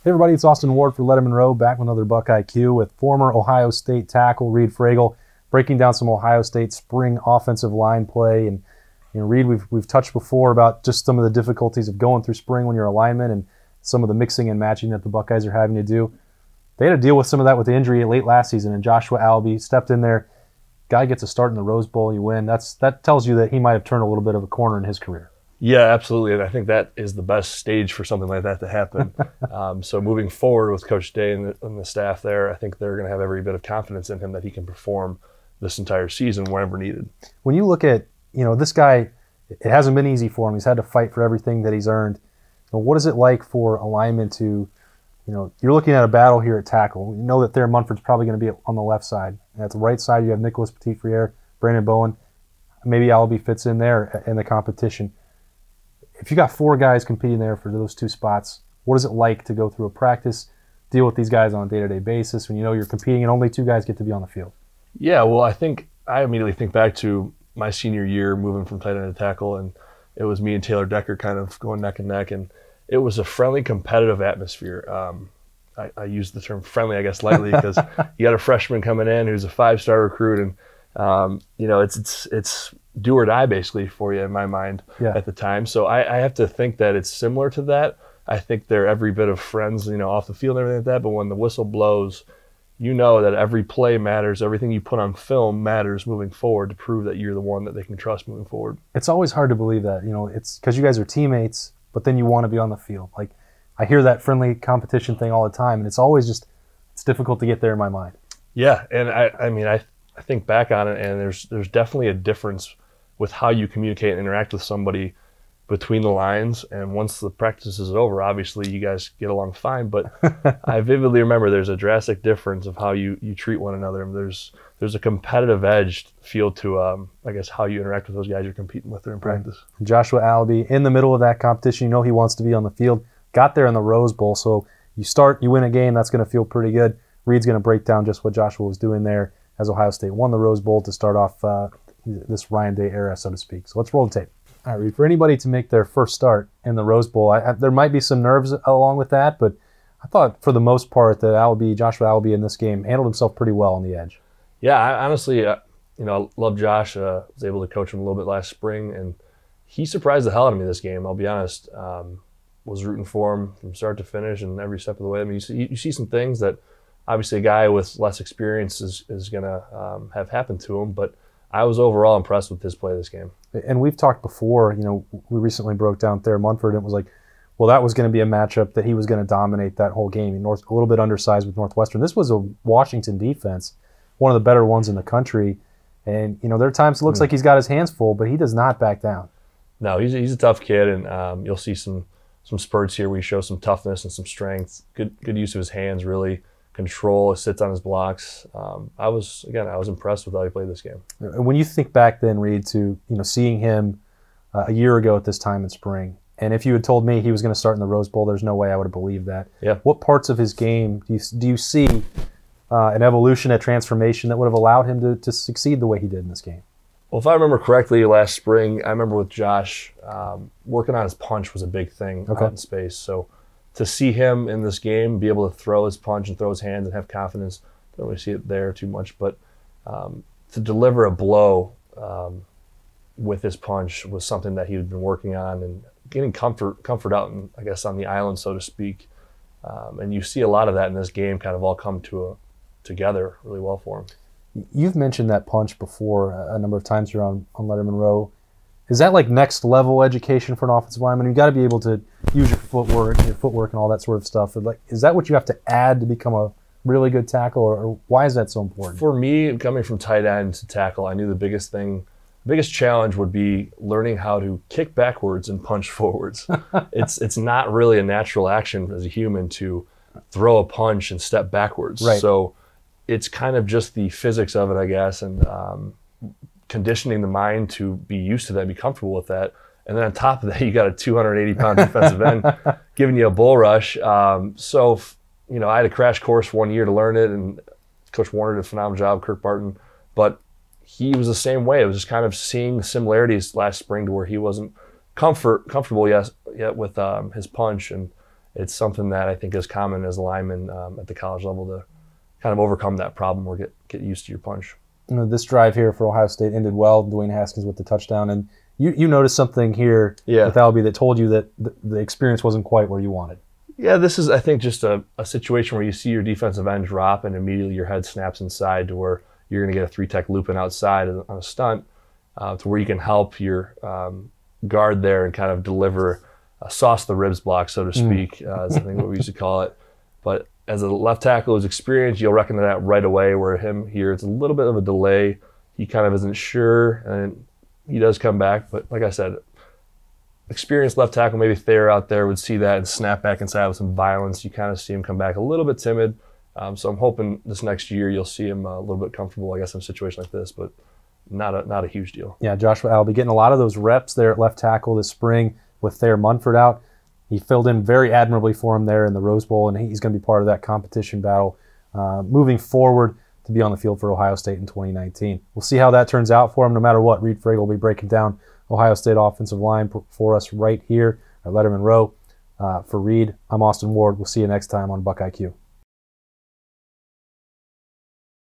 Hey everybody, it's Austin Ward for Lettermen Row, back with another BuckIQ with former Ohio State tackle Reid Fragel, breaking down some Ohio State spring offensive line play. And Reid, we've touched before about just some of the difficulties of going through spring when you're a lineman and some of the mixing and matching that the Buckeyes are having to do. They had to deal with some of that with the injury late last season, and Joshua Alabi stepped in there. Guy gets a start in the Rose Bowl, you win. That tells you that he might have turned a little bit of a corner in his career. Yeah, absolutely, and I think that is the best stage for something like that to happen. So moving forward with Coach Day and the staff there, I think they're going to have every bit of confidence in him that he can perform this entire season whenever needed. When you look at, this guy, it hasn't been easy for him. He's had to fight for everything that he's earned. What is it like for a lineman to, you're looking at a battle here at tackle. You know that Thayer Munford's probably going to be on the left side. And at the right side, you have Nicholas Petit-Frere, Brandon Bowen. Maybe Alabi fits in there in the competition. If you got four guys competing there for those two spots, what is it like to go through a practice, deal with these guys on a day-to-day basis when you know you're competing and only two guys get to be on the field? Yeah, well, I immediately think back to my senior year moving from tight end to tackle, and it was me and Taylor Decker kind of going neck and neck, and it was a friendly, competitive atmosphere. I use the term friendly, I guess, lightly because you got a freshman coming in who's a five-star recruit, and it's do or die basically for you in my mind at the time. So I have to think that it's similar to that. I think they're every bit of friends, off the field and everything like that. But when the whistle blows, you know that every play matters. Everything you put on film matters moving forward to prove that you're the one that they can trust moving forward. It's always hard to believe that, it's because you guys are teammates, but then you want to be on the field. Like, I hear that friendly competition thing all the time, and it's always it's difficult to get there in my mind. Yeah, and I think back on it, and there's definitely a difference with how you communicate and interact with somebody between the lines. And once the practice is over, obviously you guys get along fine. But I vividly remember there's a drastic difference of how you treat one another. And there's a competitive edge feel to I guess how you interact with those guys you're competing with during practice. Right. Joshua Alabi in the middle of that competition, he wants to be on the field. Got there in the Rose Bowl, so you win a game, that's going to feel pretty good. Reid's going to break down just what Joshua was doing there as Ohio State won the Rose Bowl to start off this Ryan Day era, so to speak. So let's roll the tape. All right, Reid, for anybody to make their first start in the Rose Bowl, there might be some nerves along with that, but I thought for the most part that Joshua Alabi in this game handled himself pretty well on the edge. Yeah, I honestly, I love Josh. Was able to coach him a little bit last spring, and he surprised the hell out of me this game. I'll be honest. Was rooting for him from start to finish and every step of the way. I mean, you see some things that obviously a guy with less experience is going to have happened to him, but I was overall impressed with his play this game. And we've talked before, we recently broke down Thayer Munford, and it was like, well, that was going to be a matchup that he was going to dominate that whole game. A little bit undersized with Northwestern. This was a Washington defense, one of the better ones in the country. And, there are times it looks like he's got his hands full, but he does not back down. No, he's a tough kid, and you'll see some spurts here where he shows some toughness and some strength. Good use of his hands, really. Control, sits on his blocks. I was impressed with how he played this game. When you think back then, Reid, to seeing him a year ago at this time in spring, and if you had told me he was going to start in the Rose Bowl, there's no way I would have believed that. Yeah. What parts of his game do you see an evolution, a transformation that would have allowed him to succeed the way he did in this game? Well, if I remember correctly, last spring, I remember with Josh, working on his punch was a big thing out in space. So to see him in this game, be able to throw his punch and throw his hands and have confidence, don't really see it there too much, but to deliver a blow with his punch was something that he had been working on and getting comfort out, I guess, on the island, so to speak. And you see a lot of that in this game kind of all come together really well for him. You've mentioned that punch before a number of times here on Lettermen Row. Is that like next level education for an offensive lineman? You've got to be able to use your footwork and all that sort of stuff. Is that what you have to add to become a really good tackle, or why is that so important? For me, coming from tight end to tackle, I knew the biggest challenge would be learning how to kick backwards and punch forwards. It's not really a natural action as a human to throw a punch and step backwards. Right. So it's kind of just the physics of it, I guess, and conditioning the mind to be used to that, be comfortable with that. And then on top of that, you got a 280-pound defensive end giving you a bull rush. So I had a crash course 1 year to learn it, and Coach Warner did a phenomenal job, Kirk Barton. But he was the same way. It was just kind of seeing the similarities last spring to where he wasn't comfortable yet with his punch, and it's something that I think is common as a lineman at the college level to kind of overcome that problem or get used to your punch. You know, this drive here for Ohio State ended well. Dwayne Haskins with the touchdown, and you noticed something here with Alabi that told you that the experience wasn't quite where you wanted. Yeah, this is, I think, just a situation where you see your defensive end drop and immediately your head snaps inside to where you're going to get a 3-tech looping outside on a stunt to where you can help your guard there and kind of deliver a sauce the ribs block, so to speak, is I think what we used to call it. But as a left tackle who's experienced, you'll recognize that right away, where him here, it's a little bit of a delay. He kind of isn't sure, and he does come back. But like I said, experienced left tackle, maybe Thayer out there would see that and snap back inside with some violence. You kind of see him come back a little bit timid. So I'm hoping this next year you'll see him a little bit comfortable, I guess, in a situation like this, but not a huge deal. Yeah, Joshua Alabi getting a lot of those reps there at left tackle this spring with Thayer Munford out. He filled in very admirably for him there in the Rose Bowl, and he's going to be part of that competition battle moving forward to be on the field for Ohio State in 2019. We'll see how that turns out for him. No matter what, Reid Fragel will be breaking down Ohio State offensive line for us right here at Lettermen Row. For Reid, I'm Austin Ward. We'll see you next time on BuckIQ.